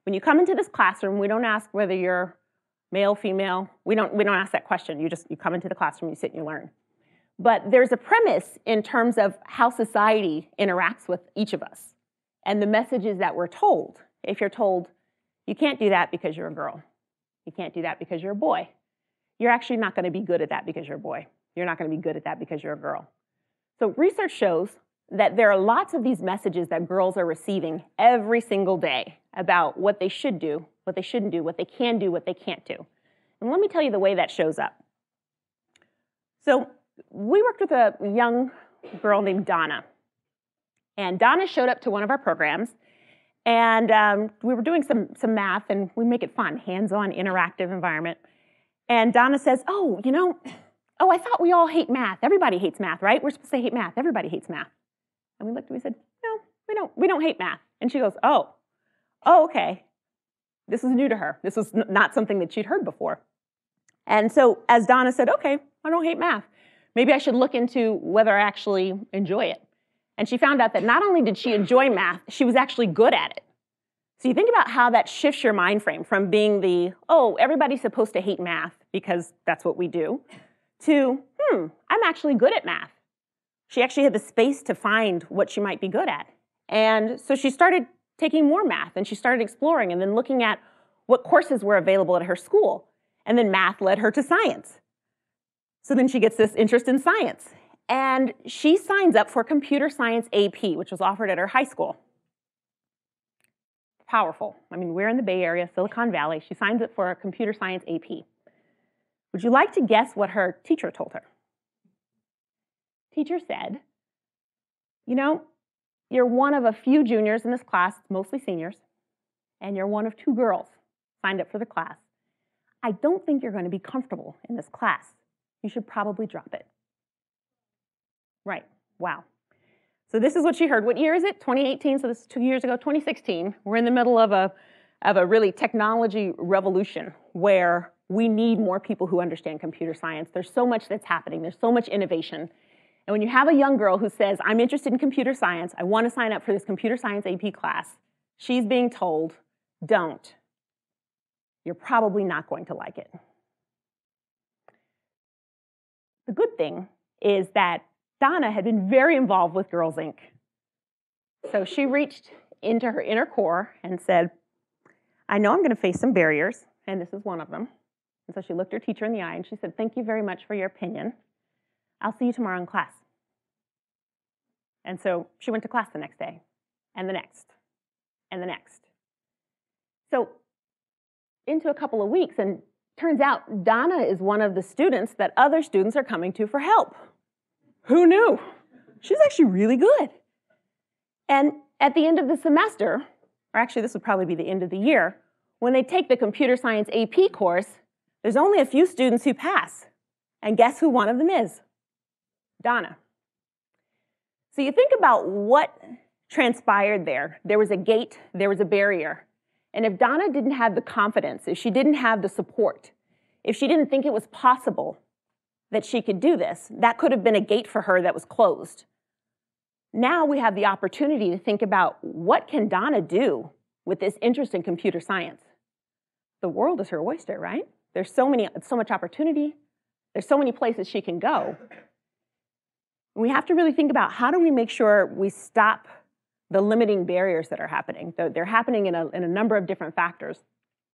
When you come into this classroom, we don't ask whether you're male, female. We don't ask that question. You come into the classroom, you sit and you learn. But there's a premise in terms of how society interacts with each of us and the messages that we're told. If you're told, you can't do that because you're a girl. You can't do that because you're a boy. You're actually not going to be good at that because you're a boy. You're not going to be good at that because you're a girl. So research shows that there are lots of these messages that girls are receiving every single day about what they should do, what they shouldn't do, what they can do, what they can't do. And let me tell you the way that shows up. So we worked with a young girl named Donna. And Donna showed up to one of our programs, and we were doing some math, and we make it fun, hands-on, interactive environment. And Donna says, I thought we all hate math. Everybody hates math, right? We're supposed to hate math. Everybody hates math. And we looked and we said, no, we don't hate math. And she goes, oh, okay. This was new to her. This was not something that she'd heard before. And so as Donna said, okay, I don't hate math. Maybe I should look into whether I actually enjoy it. And she found out that not only did she enjoy math, she was actually good at it. So you think about how that shifts your mind frame from being everybody's supposed to hate math because that's what we do, to, I'm actually good at math. She actually had the space to find what she might be good at. And so she started taking more math, and she started exploring and then looking at what courses were available at her school. And then math led her to science. So then she gets this interest in science. And she signs up for computer science AP, which was offered at her high school. Powerful. I mean, we're in the Bay Area, Silicon Valley. She signs up for a computer science AP. Would you like to guess what her teacher told her? Teacher said, you're one of a few juniors in this class, mostly seniors, and you're one of 2 girls signed up for the class. I don't think you're going to be comfortable in this class. You should probably drop it. Right. Wow. So this is what she heard. What year is it? 2018, so this is 2 years ago, 2016. We're in the middle of a really technology revolution where we need more people who understand computer science. There's so much that's happening. There's so much innovation. And when you have a young girl who says, I'm interested in computer science, I want to sign up for this computer science AP class, she's being told, don't. You're probably not going to like it. The good thing is that Donna had been very involved with Girls Inc. So she reached into her inner core and said, I know I'm going to face some barriers, and this is one of them. And so she looked her teacher in the eye and she said, thank you very much for your opinion. I'll see you tomorrow in class. And so she went to class the next day, and the next, and the next. So into a couple of weeks, and turns out Donna is one of the students that other students are coming to for help. Who knew? She's actually really good. And at the end of the semester, or actually this would probably be the end of the year, when they take the computer science AP course, there's only a few students who pass. And guess who one of them is? Donna. So you think about what transpired there. There was a gate, there was a barrier. And if Donna didn't have the confidence, if she didn't have the support, if she didn't think it was possible that she could do this, that could have been a gate for her that was closed. Now we have the opportunity to think about what can Donna do with this interest in computer science. The world is her oyster, right? There's so much opportunity. There's so many places she can go. We have to really think about how do we make sure we stop the limiting barriers that are happening. They're happening in a number of different factors.